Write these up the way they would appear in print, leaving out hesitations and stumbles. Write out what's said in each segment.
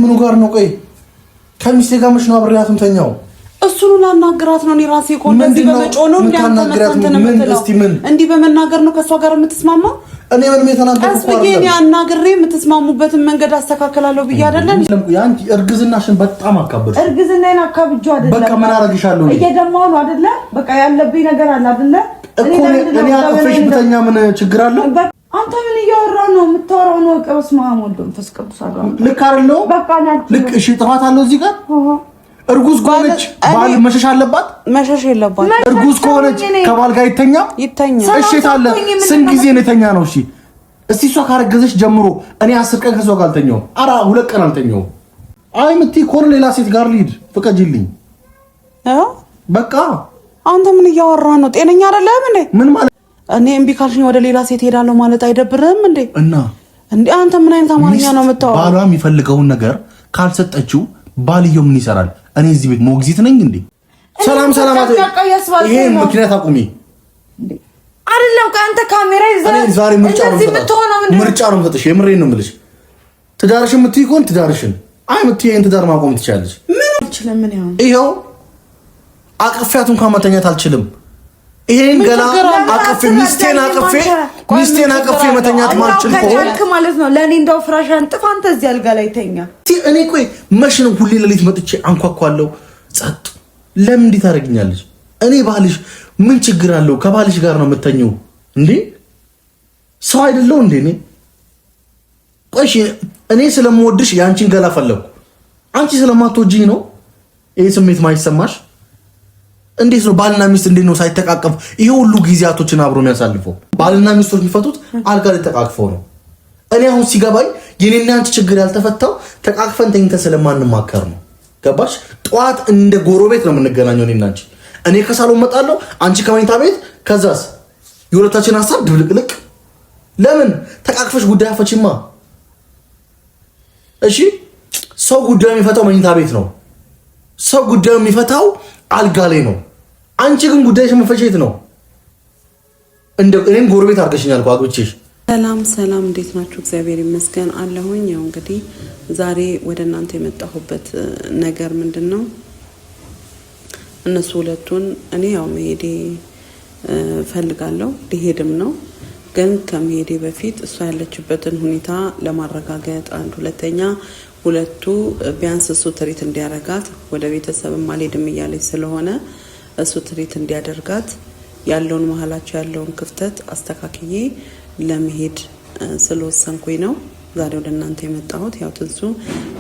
ከምኑ ጋር ነው? ቆይ ከሚስቴ ጋር መች ነው አብሬያትም ተኛው? እሱን ላናግራት ነው። እኔ ራሴ ኮንደዚ በመጮህ ነው እንዴ በመናገር ነው ከሷ ጋር የምትስማማው? እኔ ምንም የተናገርኩት አይደለም። እኔ አናግሬ የምትስማሙበትን መንገድ አስተካክላለሁ ብዬ አይደለም። ያንቺ እርግዝናሽን በጣም አካብድሽ። እርግዝናዬን አካብጆ አይደለም። በቃ ምን አደርግሻለሁ? እየደማው ነው አይደለ? በቃ ያለብኝ ነገር አለ አይደለ? እኔ አቅፌሽ ብተኛ ምን ችግር አለው? አንተ ምን እያወራህ ነው? የምታወራው ነው ቀበስ ማሙል መንፈስ ቅዱስ አለው። ልክ አይደለም? በቃ ልክ እሺ፣ ጥፋት አለው እዚህ ጋር? እርጉዝ ከሆነች ባል መሸሽ አለባት? መሸሽ የለባት። እርጉዝ ከሆነች ከባል ጋር ይተኛ? እሺ ታለ ስንት ጊዜ ነው የተኛ ነው? እሺ እስቲ እሷ ካረገዘች ጀምሮ እኔ 10 ቀን ከሷ ጋር አልተኛው። 2 ቀን አልተኛው። አይ ምትይ ኮር ሌላ ሴት ጋር ልሂድ ፍቀጂልኝ። በቃ አንተ ምን እያወራህ ነው? ጤነኛ አይደለም እንዴ? ምን ማለት እኔ እምቢ ካልሽኝ ወደ ሌላ ሴት ሄዳለሁ ማለት አይደብርህም እንዴ? እና እንዴ አንተ ምን አይነት አማርኛ ነው የምታወራው? ባሏ የሚፈልገውን ነገር ካልሰጠችው ባልየው ምን ይሰራል? እኔ እዚህ ቤት ሞግዚት ነኝ እንዴ? ሰላም ይሄ ምክንያት አቁሚ አይደለም። ካንተ ካሜራ ይዘህ እኔ ዛሬ ምርጫ ነው የምሰጥሽ። የምሬን ነው የምልሽ። ትዳርሽን የምትይ ከሆነ ትዳርሽን፣ አይ የምትይ ይሄን ትዳር ማቆም ትችያለሽ። ምን ይኸው አቅፌያት እንኳን መተኛት አልችልም። ይሄን ገና አቅፌ ሚስቴን አቅፌ መተኛት ማልችል ከሆነ ማለት ነው ለኔ እንደው ፍራሽ አንጥፋ አንተ እዚህ አልጋ ላይ ተኛ። እኔ ቆይ መሽን ሁሌ ሌሊት መጥቼ አንኳኳለሁ። ጸጥ ለምን እንዴት ታደርጊኛለሽ? እኔ ባልሽ ምን ችግር አለው? ከባልሽ ጋር ነው የምተኘው እንዴ? ሰው አይደለው እንዴ? ቆይ እኔ ስለምወድሽ ያንቺን ገላ ፈለኩ። አንቺ ስለማትወጂኝ ነው ይሄ ስሜት ማይሰማሽ? እንዴት ነው ባልና ሚስት እንዴት ነው ሳይተቃቀፍ ይሄ ሁሉ ጊዜያቶችን አብሮ የሚያሳልፈው? ባልና ሚስቶች የሚፈቱት አልጋ ላይ ተቃቅፈው ነው። እኔ አሁን ሲገባኝ የኔና አንቺ ችግር ያልተፈታው ተቃቅፈን ተኝተን ስለማንማከር ነው። ገባሽ? ጠዋት እንደ ጎረቤት ነው የምንገናኘው እኔና አንቺ። እኔ ከሳሎን መጣለሁ፣ አንቺ ከመኝታ ቤት። ከዛስ የሁለታችን ሐሳብ ድብልቅልቅ። ለምን ተቃቅፈሽ ጉዳይ አፈችማ? እሺ ሰው ጉዳዩ የሚፈታው መኝታ ቤት ነው። ሰው ጉዳዩ የሚፈታው አልጋ ላይ ነው። አንቺ ግን ጉዳይሽ መፈቸት ነው። እኔም ጎረቤት አድርገሽኛል እኮ አግብቼሽ። ሰላም እንዴት ናችሁ? እግዚአብሔር ይመስገን አለሁኝ። ያው እንግዲህ ዛሬ ወደ እናንተ የመጣሁበት ነገር ምንድነው? እነሱ ሁለቱን እኔ ያው መሄዴ ፈልጋለሁ፣ ሊሄድም ነው። ግን ከመሄዴ በፊት እሷ ያለችበትን ሁኔታ ለማረጋገጥ አንድ ሁለተኛ ሁለቱ ቢያንስ እሱ ትሪት እንዲያረጋት ወደ ቤተሰብም አልሄድም እያለች ስለሆነ እሱ ትሪት እንዲያደርጋት ያለውን መሀላቸው ያለውን ክፍተት አስተካክዬ ለመሄድ ስለወሰንኩኝ ነው ዛሬ ወደ እናንተ የመጣሁት። ያው ትንሱ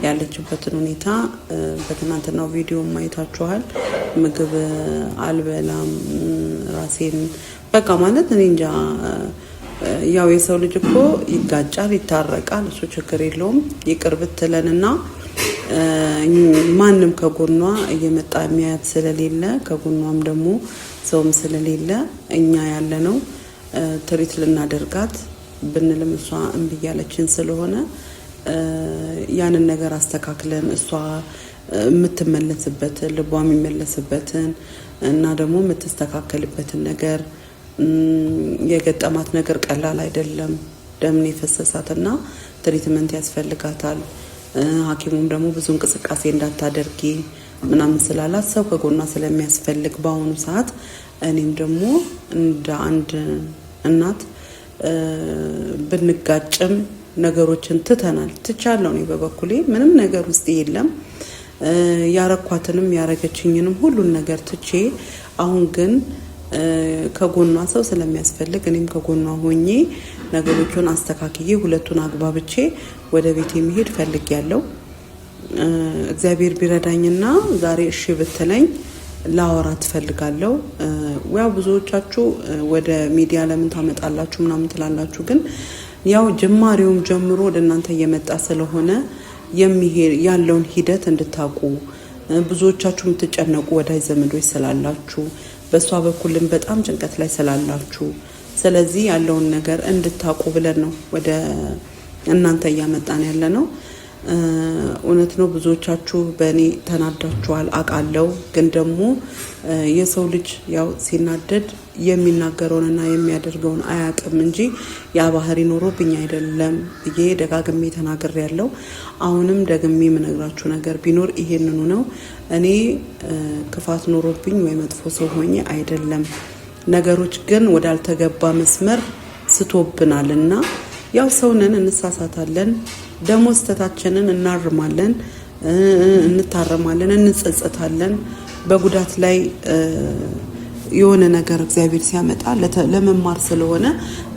ያለችበትን ሁኔታ በትናንትናው ቪዲዮ ማየታችኋል። ምግብ አልበላም ራሴን በቃ ማለት እኔ እንጃ። ያው የሰው ልጅ እኮ ይጋጫል፣ ይታረቃል፣ እሱ ችግር የለውም። ይቅር ብትለንና ማንም ከጎኗ እየመጣ የሚያያት ስለሌለ ከጎኗም ደግሞ ሰውም ስለሌለ እኛ ያለነው ትሪት ልናደርጋት ብንልም እሷ እምቢ ያለችን ስለሆነ ያንን ነገር አስተካክለን እሷ የምትመለስበትን ልቧ የሚመለስበትን እና ደግሞ የምትስተካከልበትን ነገር የገጠማት ነገር ቀላል አይደለም። ደም የፈሰሳትና ትሪትመንት ያስፈልጋታል። ሐኪሙም ደግሞ ብዙ እንቅስቃሴ እንዳታደርጊ ምናምን ስላላት ሰው ከጎኗ ስለሚያስፈልግ በአሁኑ ሰዓት እኔም ደግሞ እንደ አንድ እናት ብንጋጭም ነገሮችን ትቻለሁ። እኔ በበኩሌ ምንም ነገር ውስጥ የለም። ያረኳትንም ያረገችኝንም ሁሉን ነገር ትቼ አሁን ግን ከጎኗ ሰው ስለሚያስፈልግ እኔም ከጎኗ ሆኜ ነገሮችን አስተካክዬ ሁለቱን አግባብቼ ወደ ቤት መሄድ ፈልጊያለሁ። እግዚአብሔር ቢረዳኝና ዛሬ እሺ ብትለኝ ላወራት ፈልጋለሁ። ያው ብዙዎቻችሁ ወደ ሚዲያ ለምን ታመጣላችሁ ምናምን ትላላችሁ፣ ግን ያው ጅማሬውም ጀምሮ ወደ እናንተ እየመጣ ስለሆነ ያለውን ሂደት እንድታቁ ብዙዎቻችሁ የምትጨነቁ ወዳጅ ዘመዶች ስላላችሁ በሷ በኩልም በጣም ጭንቀት ላይ ስላላችሁ ስለዚህ ያለውን ነገር እንድታቁ ብለን ነው ወደ እናንተ እያመጣን ያለ ነው። እውነት ነው ብዙዎቻችሁ በእኔ ተናዳችኋል አውቃለሁ። ግን ደግሞ የሰው ልጅ ያው ሲናደድ የሚናገረውንና የሚያደርገውን አያቅም እንጂ ያ ባህሪ ኖሮብኝ አይደለም ብዬ ደጋግሜ ተናግሬያለሁ። አሁንም ደግሜ የምነግራችሁ ነገር ቢኖር ይሄንኑ ነው። እኔ ክፋት ኖሮብኝ ወይ መጥፎ ሰው ሆኜ አይደለም። ነገሮች ግን ወዳልተገባ መስመር ስቶብናልና ያው ሰውነን እንሳሳታለን። ደሞ ስተታችንን እናርማለን፣ እንታረማለን፣ እንጸጸታለን። በጉዳት ላይ የሆነ ነገር እግዚአብሔር ሲያመጣ ለመማር ስለሆነ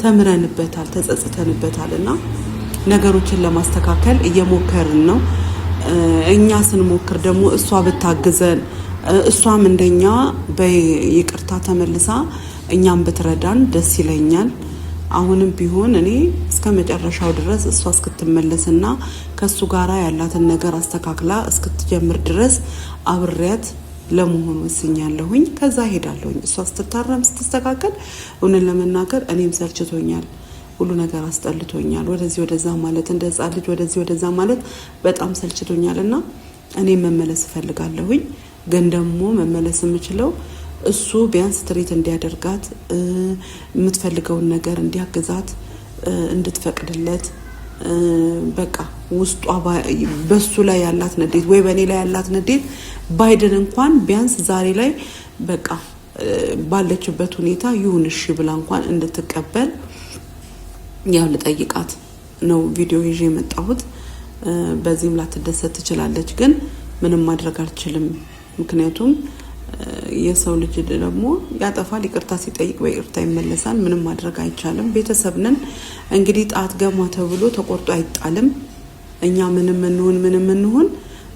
ተምረንበታል፣ ተጸጽተንበታልና ነገሮችን ለማስተካከል እየሞከርን ነው። እኛ ስንሞክር ደግሞ እሷ ብታግዘን እሷም እንደኛ በይቅርታ ተመልሳ እኛም ብትረዳን ደስ ይለኛል። አሁንም ቢሆን እኔ እስከ መጨረሻው ድረስ እሷ እስክትመለስና ከሱ ጋራ ያላትን ነገር አስተካክላ እስክትጀምር ድረስ አብሬያት ለመሆን ወስኛለሁኝ። ከዛ ሄዳለሁኝ። እሷ ስትታረም ስትስተካከል እውነት ለመናገር እኔም ሰልችቶኛል። ሁሉ ነገር አስጠልቶኛል። ወደዚህ ወደዛ ማለት እንደ ሕፃን ልጅ ወደዚህ ወደዛ ማለት በጣም ሰልችቶኛልና እኔ መመለስ እፈልጋለሁኝ። ግን ደግሞ መመለስ የምችለው እሱ ቢያንስ ትሪት እንዲያደርጋት የምትፈልገውን ነገር እንዲያግዛት እንድትፈቅድለት በቃ ውስጧ በሱ ላይ ያላት ንዴት ወይ በእኔ ላይ ያላት ንዴት ባይደን እንኳን ቢያንስ ዛሬ ላይ በቃ ባለችበት ሁኔታ ይሁን እሺ ብላ እንኳን እንድትቀበል ያው ልጠይቃት ነው ቪዲዮ ይዤ የመጣሁት። በዚህም ላትደሰት ትችላለች፣ ግን ምንም ማድረግ አልችልም። ምክንያቱም የሰው ልጅ ደግሞ ያጠፋል፣ ይቅርታ ሲጠይቅ በይቅርታ ይመለሳል። ምንም ማድረግ አይቻልም። ቤተሰብ ነን እንግዲህ። ጣት ገማ ተብሎ ተቆርጦ አይጣልም። እኛ ምንም እንሁን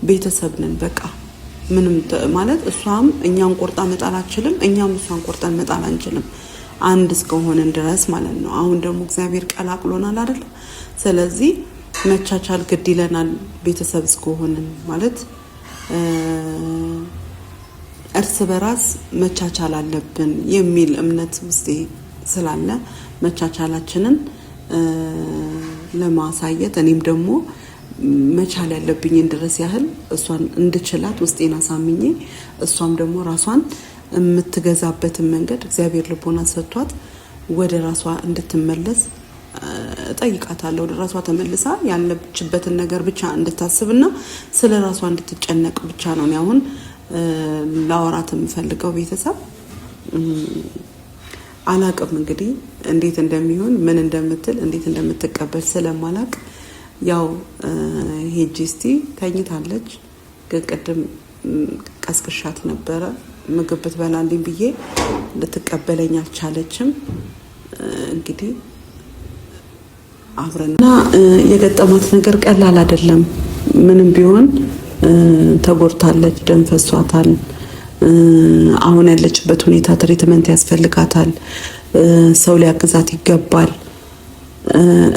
ቤተሰብ ነን። በቃ ምንም ማለት እሷም እኛን ቆርጣ መጣል አትችልም፣ እኛም እሷን ቆርጠን መጣል አንችልም፣ አንድ እስከሆነን ድረስ ማለት ነው። አሁን ደግሞ እግዚአብሔር ቀላቅሎናል አይደል? ስለዚህ መቻቻል ግድ ይለናል ቤተሰብ እስከሆነን ማለት እርስ በራስ መቻቻል አለብን የሚል እምነት ውስጤ ስላለ መቻቻላችንን ለማሳየት እኔም ደግሞ መቻል ያለብኝን ድረስ ያህል እሷን እንድችላት ውስጤን አሳምኜ እሷም ደግሞ ራሷን የምትገዛበትን መንገድ እግዚአብሔር ልቦና ሰጥቷት ወደ ራሷ እንድትመለስ ጠይቃታለሁ። ወደ ራሷ ተመልሳ ያለችበትን ነገር ብቻ እንድታስብና ስለ ራሷ እንድትጨነቅ ብቻ ነው አሁን ላወራት የምፈልገው። ቤተሰብ አላቅም እንግዲህ እንዴት እንደሚሆን ምን እንደምትል እንዴት እንደምትቀበል ስለማላቅ ያው ሄጂ እስቲ ተኝታለች። ቅድም ቀስቅሻት ነበረ ምግብ ብትበላልኝ ብዬ ልትቀበለኝ አልቻለችም። እንግዲህ አብረና የገጠማት ነገር ቀላል አይደለም። ምንም ቢሆን ተጎድታለች፣ ደም ፈሷታል። አሁን ያለችበት ሁኔታ ትሪትመንት ያስፈልጋታል። ሰው ሊያግዛት ይገባል።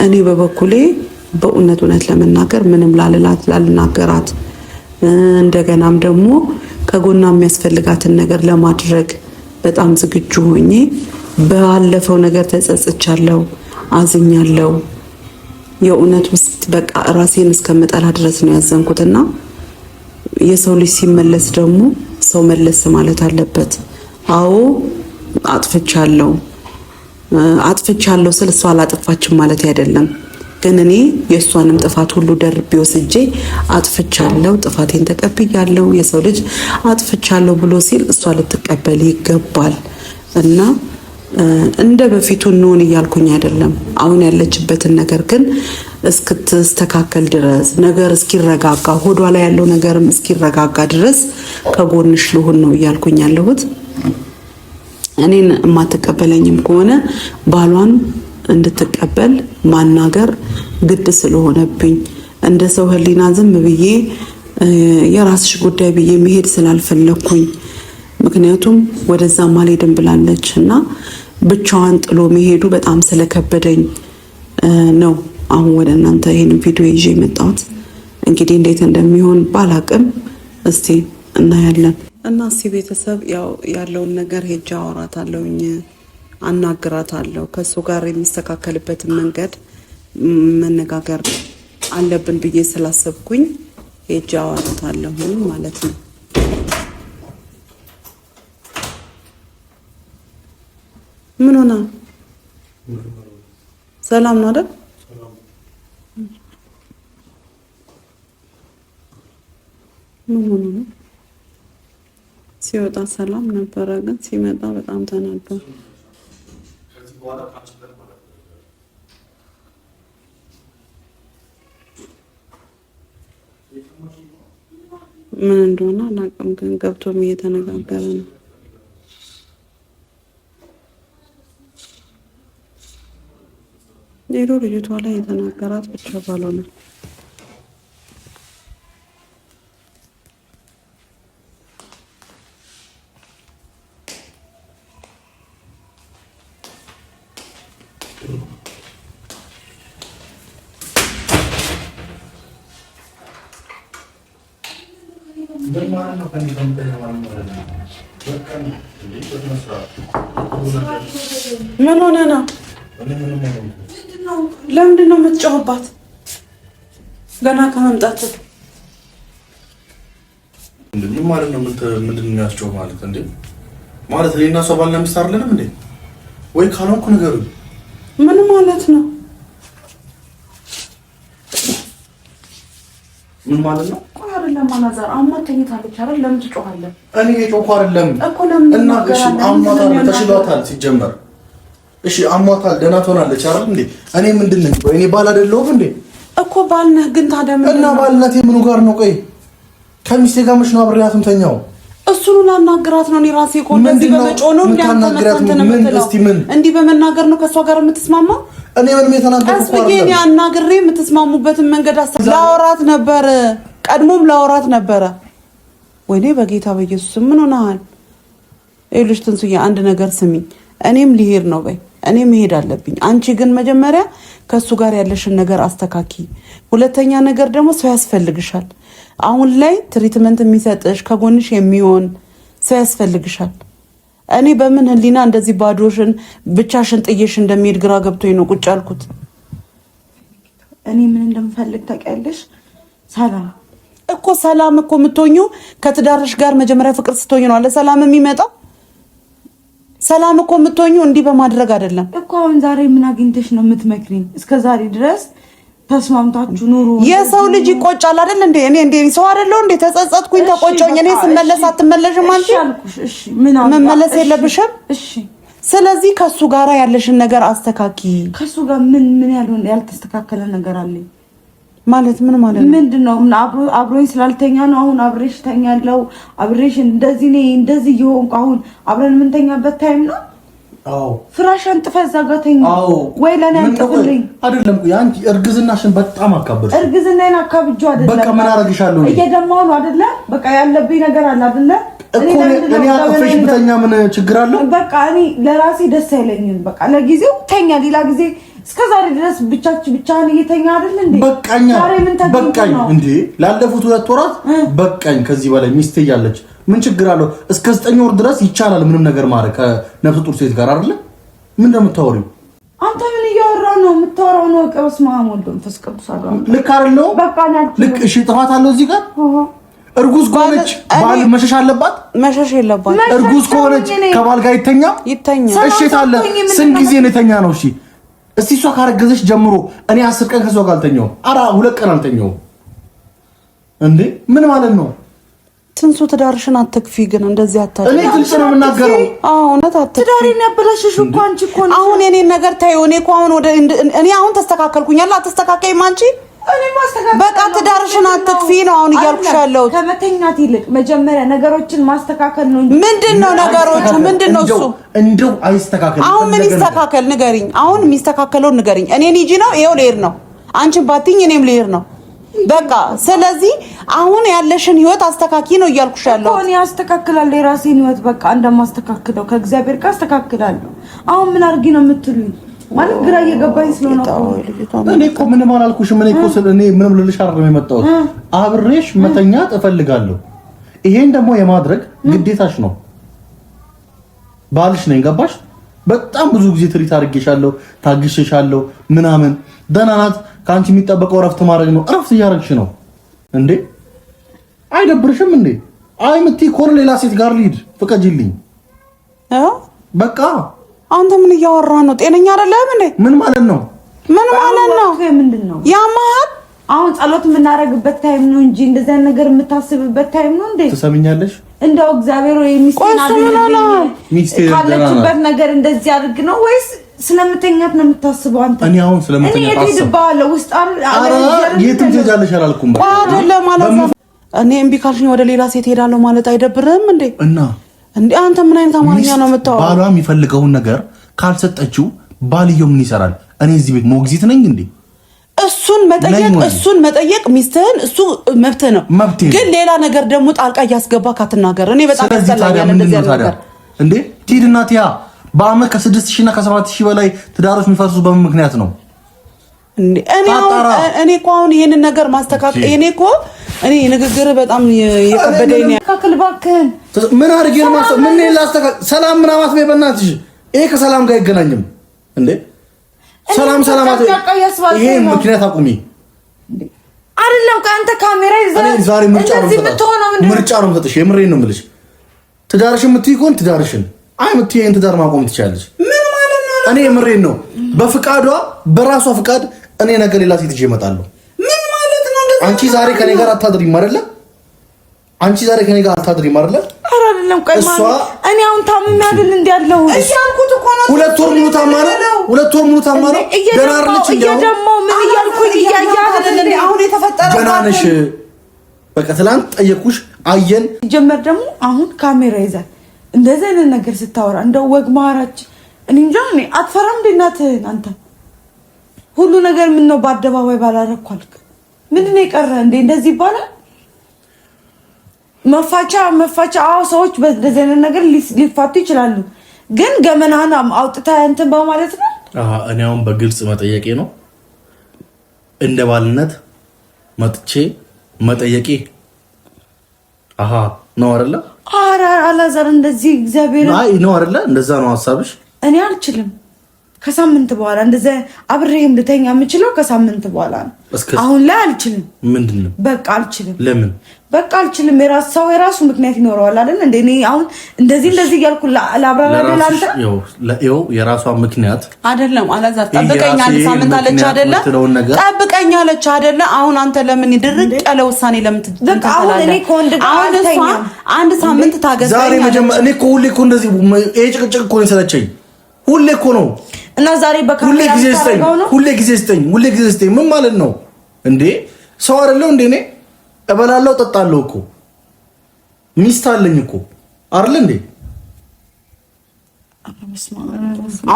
እኔ በበኩሌ በእውነት ለመናገር ምንም ላልናገራት እንደገናም ደግሞ ከጎና የሚያስፈልጋትን ነገር ለማድረግ በጣም ዝግጁ ሆኜ ባለፈው ነገር ተጸጽቻለሁ፣ አዝኛለሁ። የእውነት ውስጥ በቃ ራሴን እስከምጠላ ድረስ ነው ያዘንኩትና የሰው ልጅ ሲመለስ ደግሞ ሰው መለስ ማለት አለበት። አዎ አጥፍቻለሁ ስለ እሷ አላጠፋችም ማለት አይደለም። ግን እኔ የእሷንም ጥፋት ሁሉ ደርቤ ወስጄ አጥፍቻለሁ፣ ጥፋቴን ተቀብያለሁ። የሰው ልጅ አጥፍቻለሁ ብሎ ሲል እሷ ልትቀበል ይገባል እና እንደ በፊቱ እንሆን እያልኩኝ አይደለም። አሁን ያለችበትን ነገር ግን እስክትስተካከል ድረስ ነገር እስኪረጋጋ ሆዷ ላይ ያለው ነገርም እስኪረጋጋ ድረስ ከጎንሽ ልሁን ነው እያልኩኝ ያለሁት። እኔን የማትቀበለኝም ከሆነ ባሏን እንድትቀበል ማናገር ግድ ስለሆነብኝ እንደ ሰው ህሊና ዝም ብዬ የራስሽ ጉዳይ ብዬ መሄድ ስላልፈለኩኝ፣ ምክንያቱም ወደዛ ማልሄድም ብላለች እና ብቻዋን ጥሎ መሄዱ በጣም ስለከበደኝ ነው አሁን ወደ እናንተ ይሄን ቪዲዮ ይዤ የመጣሁት። እንግዲህ እንዴት እንደሚሆን ባላቅም እስቲ እናያለን። እና እስቲ ቤተሰብ ያው ያለውን ነገር ሄጄ አወራታለሁኝ፣ አናግራታለሁ። ከሱ ጋር የሚስተካከልበትን መንገድ መነጋገር አለብን ብዬ ስላሰብኩኝ ሄጄ አወራታለሁ ማለት ነው። ምን ሆነ? ሰላም ነው አይደል? ምን ሆነ ነው? ሲወጣ ሰላም ነበረ፣ ግን ሲመጣ በጣም ተናዶ ምን እንደሆነ አላውቅም፣ ግን ገብቶም እየተነጋገረ ነው። ሌሎ ልጅቷ ላይ የተናገራት ብቻ ባልሆነ ምን ሆነ ነው? ለምንድን ነው የምትጮህባት? ገና ከመምጣት ምን ማለት ነው? ምንድን ነው ያስጮህ ማለት እንዴ? ማለት እኔና እሷ ባልና ሚስት አይደለንም እንዴ? ወይ ካልሆንኩ ንገሩኝ። ምን ማለት ነው? ምን ማለት ነው? ቆይ አይደለም አናዛር አማ ተኝታለች አይደል? ለምን ትጮሃለህ? እኔ የጮኩ አይደለም እኮ ለምን እና እሺ አሟታል፣ ተሽሏታል። ሲጀመር እሺ አሟታል፣ ደህና ትሆናለች አይደል እንዴ? እኔ ምንድን ነኝ? እኔ ባል አይደለሁም እንዴ? እኮ ባል ነህ፣ ግን ታዲያ ምን እና ባልነቴ ምኑ ጋር ነው? ቆይ ከሚስቴ ጋር መች ነው አብሬያት የምተኛው? እሱን ላናግራት ነው። እኔ ራሴ እኮ እንደዚህ በመጮህ ነው እንዲህ በመናገር ነው ከእሷ ጋር የምትስማማው? እኔ ምንም የተናገርኩት እኮ አይደለም። እኔ አናግሬ የምትስማሙበትን መንገድ ላወራት ነበር፣ ቀድሞም ላወራት ነበረ። ወይኔ በጌታ በኢየሱስ ምን ሆነሃል? ይኸውልሽ ትንሱዬ አንድ ነገር ስሚኝ። እኔም ሊሄድ ነው በይ፣ እኔም መሄድ አለብኝ። አንቺ ግን መጀመሪያ ከሱ ጋር ያለሽን ነገር አስተካኪ። ሁለተኛ ነገር ደግሞ ሰው ያስፈልግሻል። አሁን ላይ ትሪትመንት የሚሰጥሽ ከጎንሽ የሚሆን ሰው ያስፈልግሻል። እኔ በምን ህሊና እንደዚህ ባዶሽን ብቻሽን ጥዬሽ እንደሚሄድ ግራ ገብቶኝ ነው ቁጭ ያልኩት። እኔ ምን እንደምፈልግ ታውቂያለሽ? ሰላም እኮ የምትሆኚው ከትዳርሽ ጋር መጀመሪያ ፍቅር ስትሆኚ ነው አለ ሰላም የሚመጣው። ሰላም እኮ የምትሆኚው እንዲህ በማድረግ አይደለም እኮ። አሁን ዛሬ ምን አግኝተሽ ነው የምትመክሪኝ? እስከ ዛሬ ድረስ ተስማምታችሁ ኑሩ። የሰው ልጅ ይቆጫል አይደል እንዴ? እኔ እንዴ ሰው አይደለው እንዴ? ተጸጸትኩኝ፣ ተቆጨኝ። እኔ ስመለስ አትመለሽም አንቺ? እሺ ምን መመለስ የለብሽም። እሺ ስለዚህ ከሱ ጋር ያለሽን ነገር አስተካኪ። ከሱ ጋር ምን ያልተስተካከለ ነገር አለ ማለት? ምን ማለት ነው? ምንድነው? አብሮኝ ስላልተኛ ነው አሁን አብሬሽ ተኛለው። አብሬሽ እንደዚህ ነኝ እንደዚህ ይሆንኩ። አሁን አብረን ምን ተኛበት ታይም ነው? አዎ ፍራሽ አንጥፈ ዘጋተኝ ወይ ለኔ አንጥፍልኝ። አይደለም ያንቺ እርግዝናሽን በጣም አካበድሽ። እርግዝናዬን አካብጆ አይደለም። በቃ ምን አረግሻለሁ? እየደማው ነው አይደለ? በቃ ያለብኝ ነገር አለ አይደለ? እኔ አቅፈሽ ብተኛ ምን ችግር አለው? በቃ እኔ ለራሴ ደስ አይለኝም። በቃ ለጊዜው ተኛ፣ ሌላ ጊዜ እስከዛሬ ድረስ ብቻህን እየተኛ አይደል እንዴ? በቃኝ እንዴ! ላለፉት 2 ወራት በቃኝ። ከዚህ በላይ ሚስት እያለች ምን ችግር አለው? እስከ 9 ወር ድረስ ይቻላል ምንም ነገር ማድረግ ከነፍሰ ጡር ሴት ጋር አይደል? ምን እንደምታወሪው አንተ ምን እያወራህ ነው? የምታወራው ነው ቀበስ ማሙል መንፈስ ቅዱስ አለው። ልክ አይደለም? በቃ ልክ እሺ፣ ጥፋት አለው እዚህ ጋር። እርጉዝ ከሆነች ባል መሸሽ አለባት? መሸሽ የለባት። እርጉዝ ከሆነች ከባል ጋር ይተኛ። እሺ ታለ ስንት ጊዜ ነው የተኛ ነው? እሺ እስቲ እሷ ካረገዘች ጀምሮ እኔ 10 ቀን ከሷ ጋር አልተኛውም። 2 ቀን አልተኛውም እንዴ! ምን ማለት ነው? ትንሱ ትዳርሽን አትክፊ። ግን እንደዚህ አታድርጊ። እኔ ግልጽ ነው የምናገረው። እውነት አትክፊ። ትዳሬን ያበላሽሽ እኮ አንቺ እኮ ነው። አሁን የኔን ነገር ታዩ። እኔ እኮ አሁን እኔ አሁን ተስተካከልኩኛል። አትስተካከይም አንቺ? እኔ ማስተካከል በቃ ትዳርሽን አትክፊ ነው አሁን እያልኩሽ ያለሁት። ከመተኛት ይልቅ መጀመሪያ ነገሮችን ማስተካከል ነው እንጂ ምንድነው ነገሮቹ? ምንድነው እሱ? እንደው አይስተካከል። አሁን ምን ይስተካከል? ንገሪኝ። አሁን የሚስተካከለው ንገሪኝ። እኔን ሂጂ ነው ይሄው ልሄድ ነው። አንቺን ባትኝ እኔም ልሄድ ነው። በቃ ስለዚህ አሁን ያለሽን ህይወት አስተካኪ ነው እያልኩሽ ያለው። እኔ አስተካክላለሁ የራሴን ህይወት በቃ እንደማስተካክለው ከእግዚአብሔር ጋር አስተካክላለሁ። አሁን ምን አድርጊ ነው የምትሉኝ? ማለት ግራ እየገባኝ ስለሆነ እኔ እኮ ምንም አላልኩሽም። እኔ እኮ እኔ ምንም ልልሽ አይደለም የመጣሁት። አብሬሽ መተኛት እፈልጋለሁ። ይሄን ደግሞ የማድረግ ግዴታሽ ነው። ባልሽ ነኝ። ገባሽ? በጣም ብዙ ጊዜ ትሪት አድርጌሻለሁ፣ ታግሼሻለሁ ምናምን። ደህና ናት። ከአንቺ የሚጠበቀው እረፍት ማድረግ ነው። እረፍት እያደረግሽ ነው እንዴ? አይደብርሽም እንዴ? አይ ምትይ ኮር ሌላ ሴት ጋር ልሂድ ፍቀጂልኝ። አዎ በቃ አንተ ምን እያወራህ ነው? ጤነኛ አይደለም እንዴ? ምን ማለት ነው? ምን ማለት ነው? ምንድነው? ያማሃል። አሁን ጸሎት የምናረግበት ታይም ነው እንጂ እንደዛ ነገር የምታስብበት ታይም ነው እንዴ? ትሰምኛለሽ? እንደው እግዚአብሔር ወይ ሚስቴን ካለችበት ነገር እንደዚህ አድርግ ነው ወይስ ስለምተኛት ነው የምታስበው አንተ? እኔ አሁን ስለምተኛት አስብ። ውስጥ የትም ትሄጃለሽ አላልኩም። አይደለም ማለት ነው። እኔ እምቢ ካልሽኝ ወደ ሌላ ሴት ሄዳለሁ ማለት አይደብርም እንዴ? እና እንዴ አንተ ምን አይነት አማርኛ ነው የምታወራው? ባሏ የሚፈልገውን ነገር ካልሰጠችው ባልየው ምን ይሰራል? እኔ እዚህ ቤት ሞግዚት ነኝ እንዴ? እሱን መጠየቅ ሚስትህን እሱ መብትህ ነው። ግን ሌላ ነገር ደግሞ ጣልቃ እያስገባ ካትናገር እኔ በጣም ያስጠላኛል እንደዚህ ነገር እንዴ። ቲድና ቲያ በአመት ከ6000 እና ከ7000 በላይ ትዳሮች የሚፈርሱ በምን ምክንያት ነው እንዴ? እኔ እኮ አሁን ይሄንን ነገር ማስተካከል እኔ ንግግር በጣም የከበደኝ ነው። ካከል ባከን ምን አድርጌ ነው ማስተካከል? ምን ላስተካከል? ሰላም ምን አማት በእናትሽ ይሄ ከሰላም ጋር አይገናኝም እንዴ? ሰላም ይሄ ምክንያት አቁሚ አይደለም። ከአንተ ካሜራ ይዘህ እኔ ዛሬ ምርጫ ነው የምሰጥሽ። የምሬን ነው የምልሽ። ትዳርሽን የምትይ ከሆነ ትዳርሽን የምትይን ትዳር ማቆም ትችላለሽ። ምን ማለት ነው? እኔ የምሬን ነው። በፍቃዷ በራሷ ፍቃድ እኔ ነገር ሌላ ሴት ይዤ እመጣለሁ። ምን ማለት ነው? አንቺ ዛሬ ከኔ ጋር አታድሪም አይደለ? አንቺ ዛሬ ከኔ ጋር አታድሪም አይደለ? አይደለም ቆይ እኔ አሁን ታምሜ አይደል እንዴ ያለው እያልኩት እኮ ነው። 2 ወር ሙሉ ታማ ነው ደህና አይደለች እንዴ? ደግሞ ምን እያልኩኝ እያያለ አሁን የተፈጠረው ደህና ነሽ? በቃ ትላንት ጠየቅኩሽ አየን። ጀመር ደግሞ አሁን ካሜራ ይዛል እንደዚህ አይነት ነገር ስታወራ እንደው ወግ ማራች እኔ እንጃ። እኔ አትፈራም እንዴ እናትህን አንተ? ሁሉ ነገር ምን ነው በአደባባይ ባላረኳልክ ምንድነው የቀረ እንዴ? እንደዚህ ይባላል መፋቻ። አዎ ሰዎች በዚህ አይነት ነገር ሊፋቱ ይችላሉ። ግን ገመናህን አውጥተህ እንትን በማለት ነው። እኔ አሁን በግልጽ መጠየቄ ነው እንደ ባልነት መጥቼ መጠየቄ ነው አይደለ? ኧረ አላዛር እንደዚህ እግዚአብሔር ነው አይደለ? እንደዛ ነው ሐሳብሽ? እኔ አልችልም። ከሳምንት በኋላ እንደዛ አብሬህም ልተኛ የምችለው ከሳምንት በኋላ ነው። አሁን ላይ አልችልም። ምንድነው? በቃ አልችልም። ለምን? በቃ አልችልም። የራሱ ምክንያት ይኖረዋል አይደል እንዴ? እኔ አሁን እንደዚህ እያልኩ ላብራራ አንተ ይኸው የራሷ ምክንያት አይደለም። አላዛር ጠብቀኝ አንድ ሳምንት አለች አይደለ? ጠብቀኝ አለች አይደለ? አሁን አንተ ለምን ድርቅ ያለ ውሳኔ ለምን ትተላለህ? እኔ ከወንድ ጋር አልተኛም። አንድ ሳምንት ታገሰኝ። ዛሬ መጀመሪያ እኔ እኮ ሁሌ እኮ እንደዚህ ይሄ ጭቅጭቅ እኮ ነው የሰለቸኝ። ሁሌ እኮ ነው እና ዛሬ በካሜራ ሁሌ ጊዜ ስጠኝ ምን ማለት ነው እንዴ? ሰው አይደለው እንዴ? እኔ እበላለሁ ጠጣለሁ እኮ ሚስት አለኝ እኮ አይደል እንዴ?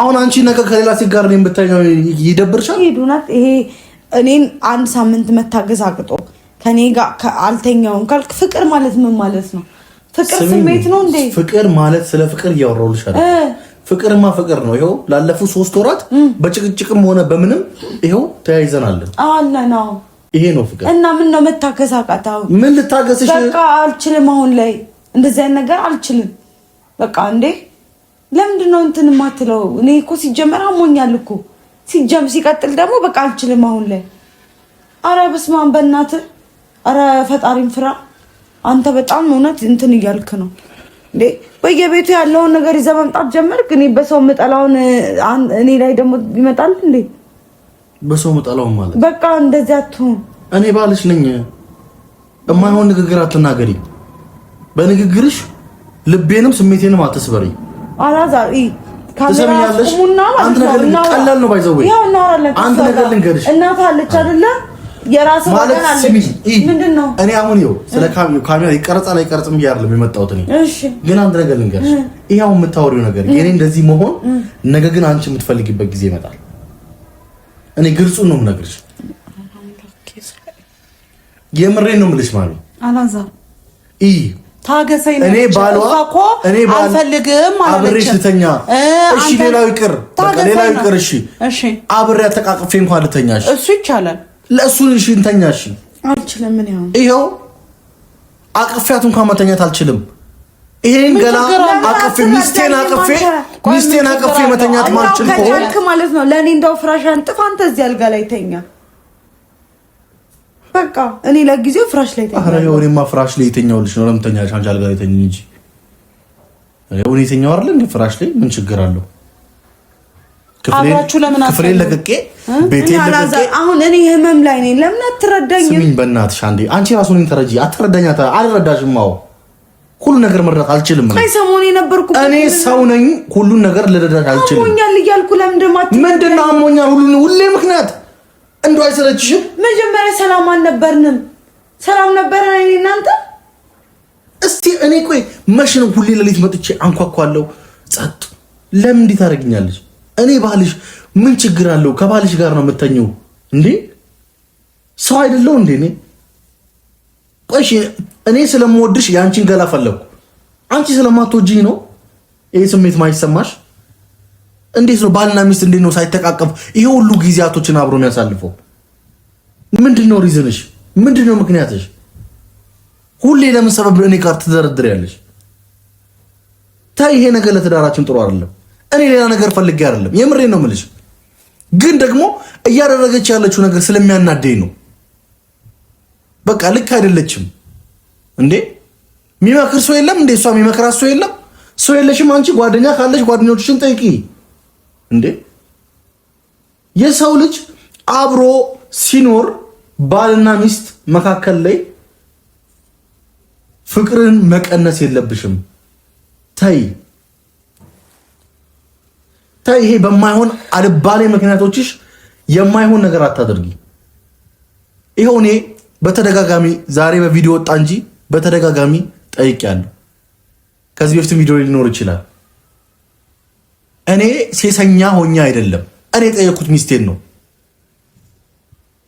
አሁን አንቺ ነገር ከሌላ ሴት ጋር እኔን ብታየው ይደብርሻል? ሄዱናት ይሄ እኔን አንድ ሳምንት መታገዝ አቅጦ ከኔ ጋር አልተኛውም ካልክ ፍቅር ማለት ምን ማለት ነው? ፍቅር ስሜት ነው እንዴ? ፍቅር ማለት ስለ ፍቅር እያወራሁልሽ አይደል? ፍቅርማ ፍቅር ነው። ይሄው ላለፉት 3 ወራት በጭቅጭቅም ሆነ በምንም ይሄው ተያይዘናል አለ ነው። ይሄ ነው ፍቅር። እና ምን ነው መታገስ አቃታው? ምን ልታገስሽ? በቃ አልችልም። አሁን ላይ እንደዚህ አይነት ነገር አልችልም። በቃ እንዴ ለምንድን ነው እንትን የማትለው? እኔ እኮ ሲጀመር አሞኛል እኮ ሲቀጥል ደግሞ በቃ አልችልም አሁን ላይ። አረ በስመ አብ በእናትህ። አረ ፈጣሪን ፍራ አንተ። በጣም እውነት እንትን እያልክ ነው እንዴ? በየቤቱ ያለውን ነገር ይዘህ መምጣት ጀመርክ። እኔ በሰው መጣላውን እኔ ላይ ደግሞ ይመጣል እንዴ? በሰው መጣላውን ማለት በቃ እንደዚህ አትሁን። እኔ ባልሽ ነኝ። የማይሆን ንግግር አትናገሪ። በንግግርሽ ልቤንም ስሜቴንም አትስበሪ። አላዛር ትሰሚኛለሽ? አንድ ነገር ቀላል ነው ባይዘው ወይ አንድ ነገር ልንገርሽ። እናት አለች አይደለ? የራስ ወገን አለች። ምንድነው? እኔ አሁን ይኸው ስለ ካሜራ ይቀርጻል አይቀርጽም እያለም የመጣሁት እኔ። እሺ ግን አንድ ነገር ልንገርሽ። ይሄው የምታወሪው ነገር የኔ እንደዚህ መሆን ነገ ግን አንቺ የምትፈልጊበት ጊዜ ይመጣል። እኔ ግልጹን ነው የምነግርሽ። የምሬን ነው የምልሽ ማለት አላዛር ታገሰኝ ነው። እኔ ባልዋ አልፈልግም ማለት አብሬሽ ልተኛ። እሺ ሌላው ይቅር፣ በቃ ሌላው ይቅር። እሺ አብሬ ተቃቅፌ እንኳን ልተኛሽ እሱ ይቻላል። ለእሱን እሺ እንተኛሽ። አልችልም። ምን ይሄው አቅፌያት እንኳን መተኛት አልችልም። ይሄን ገና አቅፌ ሚስቴን አቅፌ መተኛት ማልችል ከሆነ ማለት ነው ለኔ እንደው ፍራሽ አንጥፋ አንተ እዚህ አልጋ ላይ ተኛ። በቃ እኔ ለጊዜው ፍራሽ ላይ ተኛ። አረ የሆነማ ፍራሽ ላይ ተኛውልሽ ነው። ለምን ተኛሽ? አንቺ አልጋ ላይ ተኝ እንጂ እኔ ተኛው አይደል እንዴ? ፍራሽ ላይ ምን ችግር አለው? አብራችሁ ለምን ክፍሌን ለቅቄ ቤቴን ለቅቄ አሁን እኔ ህመም ላይ ነኝ። ለምን አትረዳኝም? ስሚኝ በእናትሽ አንዴ አንቺ ራስዎን ተረጂ። አትረዳኛታ አልረዳሽም። አዎ ሁሉ ነገር መረዳት አልችልም። አይ ሰሞኑን የነበርኩ እኔ ሰው ነኝ። ሁሉ ነገር ልረዳት አልችልም። አሞኛል እያልኩ ለምን እንደማትረዳ ምንድነው አሞኛል? ሁሌ ምክንያት እንደው አይሰለችሽም? መጀመሪያ ሰላም አልነበርንም። ሰላም ነበረን እኔ እናንተ። እስቲ እኔ ቆይ መች ነው ሁሌ ሌሊት መጥቼ አንኳኳለሁ ጸጥ። ለምን እንዴት ታደርጊኛለሽ? እኔ ባልሽ ምን ችግር አለው? ከባልሽ ጋር ነው የምተኘው እንዴ? ሰው አይደለው እንዴ? ቆይ እኔ ስለምወድሽ ያንቺን ገላ ፈለኩ። አንቺ ስለማትወጂኝ ነው ይሄ ስሜት ማይሰማሽ? እንዴት ነው ባልና ሚስት እንዴት ነው ሳይተቃቀፉ ይሄ ሁሉ ጊዜያቶችን አብሮ የሚያሳልፈው? ምንድነው ሪዝንሽ? ምንድነው ምክንያትሽ? ሁሌ ለምን ሰበብ እኔ ጋር ትደረድሪያለሽ? ታይ ይሄ ነገር ለትዳራችን ጥሩ አይደለም። እኔ ሌላ ነገር ፈልጌ አይደለም፣ የምሬን ነው የምልሽ። ግን ደግሞ እያደረገች ያለችው ነገር ስለሚያናደኝ ነው። በቃ ልክ አይደለችም እንዴ? የሚመክር ሰው የለም እንዴ? እሷ የሚመክራት ሰው የለም? ሰው የለሽም አንቺ? ጓደኛ ካለሽ ጓደኞችሽን ጠይቂ እንዴ። የሰው ልጅ አብሮ ሲኖር ባልና ሚስት መካከል ላይ ፍቅርን መቀነስ የለብሽም። ታይ ይሄ በማይሆን አልባሌ ምክንያቶችሽ የማይሆን ነገር አታደርጊ። ይሄው እኔ በተደጋጋሚ ዛሬ በቪዲዮ ወጣ እንጂ በተደጋጋሚ ጠይቄያለሁ። ከዚህ በፊት ቪዲዮ ሊኖር ይችላል። እኔ ሴሰኛ ሆኛ አይደለም። እኔ የጠየኩት ሚስቴን ነው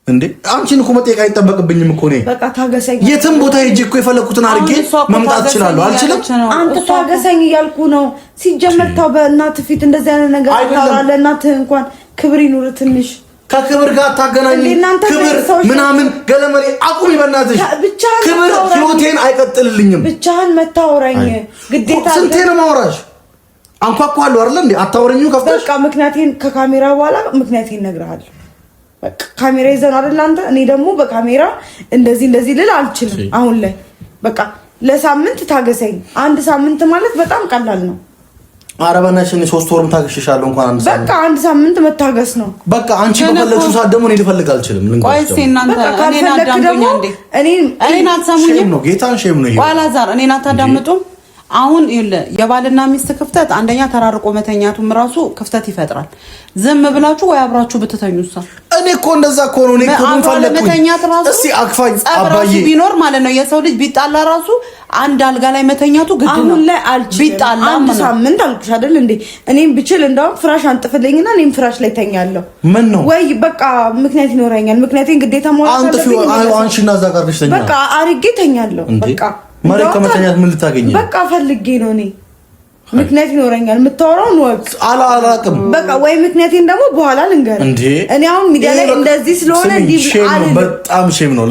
እንዴ። አንቺን እኮ መጠየቅ አይጠበቅብኝም እኮ እኔ በቃ ታገሰኝ። የትም ቦታ ሄጄ እኮ የፈለኩትን አድርጌ መምጣት እችላለሁ። አልችልም? አንተ ታገሰኝ እያልኩ ነው። ሲጀመር ታው በእናትህ ፊት እንደዚህ አይነት ነገር ታውራለ። እናትህ እንኳን ክብር ይኑር ትንሽ። ከክብር ጋር ታገናኝ። ክብር ምናምን ገለመሌ አቁሚ በእናትሽ። ክብር ህይወቴን አይቀጥልልኝም። ብቻህን መታወራኝ ግዴታ። ስንቴ ነው ማውራሽ? አንኳኳለሁ አይደል እንዴ? አታወሪኝም ከፍተሽ። በቃ ምክንያቴን ከካሜራ በኋላ ምክንያቴን እነግርሃለሁ። በቃ ካሜራ ይዘን አይደል አንተ። እኔ ደግሞ በካሜራ እንደዚህ ልል አልችልም አሁን ላይ። በቃ ለሳምንት ታገሰኝ። አንድ ሳምንት ማለት በጣም ቀላል ነው። አረባናሽ እኔ 3 ወርም ታገሽሻለሁ እንኳን አንድ ሳምንት። በቃ አንድ ሳምንት መታገስ ነው። በቃ አንቺ በፈለግሽው ሰዓት ደግሞ እኔ ልፈልግ አልችልም። ቆይስ እናንተ እኔን አዳምጡኝ እንዴ? እኔን አትሰሙኝም? ነው ጌታን ሼም ነው ይሄ። ባላዛር እኔን አታዳምጡም? አሁን የባልና ሚስት ክፍተት አንደኛ ተራርቆ መተኛቱም ራሱ ክፍተት ይፈጥራል። ዝም ብላችሁ ወይ አብራችሁ ብትተኙሳ? እኔ እኮ እንደዛ እኮ ነው። እኔ እኮ ፈለኩኝ እስቲ አክፋኝ አባዬ ቢኖር ማለት ነው። የሰው ልጅ ቢጣላ ራሱ አንድ አልጋ ላይ መተኛቱ ግድ ነው። አሁን ላይ አልችልም። ቢጣላ አንድ ሳምንት አልኩሽ አይደል እንዴ? እኔም ብችል እንደውም ፍራሽ አንጥፍልኝና እኔም ፍራሽ ላይ ተኛለሁ። ምን ነው ወይ በቃ ምክንያት ይኖረኛል። ምክንያቴን ግዴታ ማውራት አለብኝ። አንቺና እዛ ጋር ተኛ በቃ አርጌ ተኛለሁ። በቃ ማለት ከመተኛት ምን ልታገኝ? በቃ ፈልጌ ነው እኔ ምክንያት ይኖረኛል። የምታወራውን ወቅ አላላቅም። በቃ ወይ ምክንያቴን ደግሞ በኋላ ልንገር እንዴ። እኔ አሁን ሚዲያ ላይ እንደዚህ ስለሆነ እንዲህ አልልም። በጣም ሼም ነው።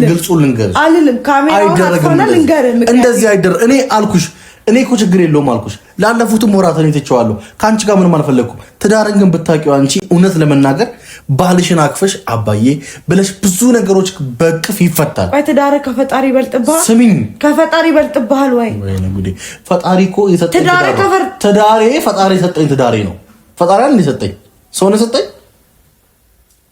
ግልጹ ልንገር አልልም። ካሜራውን አጥፋና ልንገር። እንደዚህ አይደር። እኔ አልኩሽ። እኔ እኮ ችግር የለውም አልኩሽ። ላለፉትም ወራት እኔ ተቸዋለሁ። ከአንቺ ጋር ምንም አልፈለኩም። ትዳርን ግን ብታውቂው አንቺ እውነት ለመናገር ባልሽን አቅፈሽ አባዬ ብለሽ ብዙ ነገሮች በቅፍ ይፈታል። ወይ ትዳር ከፈጣሪ ይበልጥብሃል። ስሚኝ፣ ከፈጣሪ ይበልጥብሃል ወይ? ወይኔ ጉዴ! ፈጣሪ እኮ የሰጠኝ ትዳሬ ፈጣሪ የሰጠኝ ትዳሬ ነው። ፈጣሪ አይደል የሰጠኝ? ሰው ነው የሰጠኝ?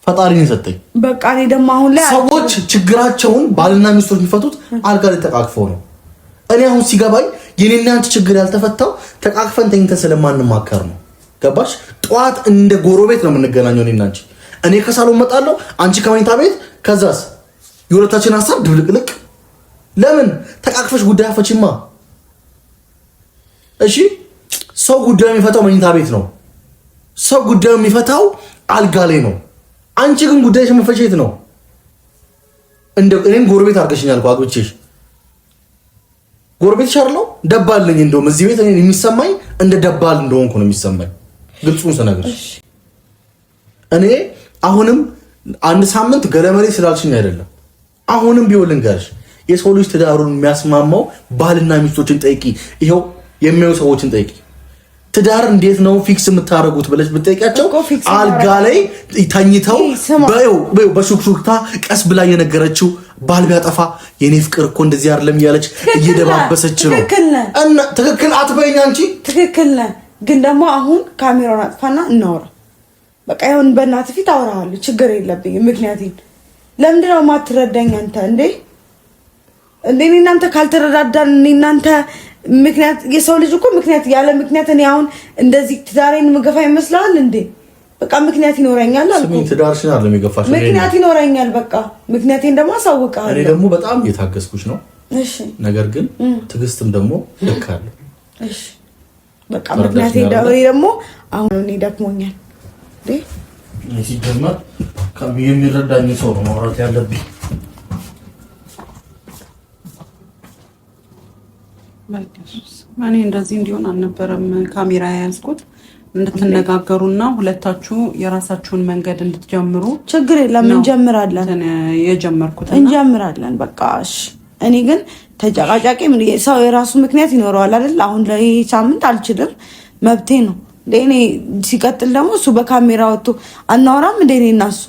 ፈጣሪ ነው የሰጠኝ። በቃ እኔ ደግሞ አሁን ላይ ሰዎች ችግራቸውን ባልና ሚስቶች የሚፈቱት አልጋ ላይ ተቃቅፈው ነው። እኔ አሁን ሲገባኝ የኔና አንቺ ችግር ያልተፈታው ተቃቅፈን ተኝተን ስለማንማከር ነው። ገባሽ? ጠዋት እንደ ጎረቤት ነው የምንገናኘው እኔና አንቺ። እኔ ከሳሎን እመጣለሁ፣ አንቺ ከመኝታ ቤት። ከዛስ የሁለታችን ሀሳብ ድብልቅልቅ። ለምን ተቃቅፈሽ ጉዳይ አፈችማ? እሺ ሰው ጉዳዩ የሚፈታው መኝታ ቤት ነው። ሰው ጉዳዩ የሚፈታው አልጋ ላይ ነው። አንቺ ግን ጉዳይሽ መፈቸት ነው። እኔም ጎረቤት አድርገሽኛል እኮ አግብቼሽ። ጎረቤት ሻርለው ደባልኝ። እንደውም እዚህ ቤት እኔ የሚሰማኝ እንደ ደባል እንደሆንኩ ነው የሚሰማኝ። ግልጹን ስነግርሽ እኔ አሁንም አንድ ሳምንት ገለመሌ ስላልሽኝ አይደለም። አሁንም ቢሆን ልንገርሽ፣ የሰው ልጅ ትዳሩን የሚያስማማው ባልና ሚስቶችን ጠይቂ። ይሄው የሚያዩ ሰዎችን ጠይቂ። ትዳር እንዴት ነው ፊክስ የምታደርጉት ብለሽ ብትጠይቂያቸው አልጋ ላይ ተኝተው በሹክሹክታ ቀስ ብላ የነገረችው ባል ቢያጠፋ የኔ ፍቅር እኮ እንደዚህ አይደለም እያለች እየደባበሰች ነው። እና ትክክል አትበይኝ አንቺ። ትክክል ነህ፣ ግን ደግሞ አሁን ካሜራውን አጥፋና እናወራ። በቃ ይሁን በእናት ፊት አወራሃለሁ፣ ችግር የለብኝም። ምክንያቱም ለምንድን ነው የማትረዳኝ አንተ? እንዴ እናንተ ካልተረዳዳን እናንተ ምክንያት የሰው ልጅ እኮ ምክንያት ያለ ምክንያት እኔ አሁን እንደዚህ ትዳሬን ምገፋ ይመስላል እንዴ? በቃ ምክንያት ይኖረኛል አልኩ። ትዳርሽን አይደለም የገፋሽ፣ ምክንያት ይኖረኛል። በቃ ምክንያቴን ደግሞ አሳውቃለሁ። እኔ ደግሞ በጣም እየታገስኩሽ ነው። እሺ ነገር ግን ትዕግስትም ደግሞ ልክ አለ። እሺ በቃ ምክንያቴ ደግሞ አሁን እኔ ደክሞኛል እንዴ። ሲጀመር የሚረዳኝ ሰው ነው ማውራት ያለብኝ። እኔ እንደዚህ እንዲሆን አልነበረም ካሜራ ያዝኩት፣ እንድትነጋገሩና ሁለታችሁ የራሳችሁን መንገድ እንድትጀምሩ። ችግር የለም እንጀምራለን፣ እንጀምራለን። በቃ እሺ። እኔ ግን ተጨቃጫቂ ሰው የራሱ ምክንያት ይኖረዋል አይደል? አሁን ላይ ሳምንት አልችልም፣ መብቴ ነው። እኔ ሲቀጥል ደግሞ እሱ በካሜራ ወጥቶ አናወራም እንደ እኔ እና እሱ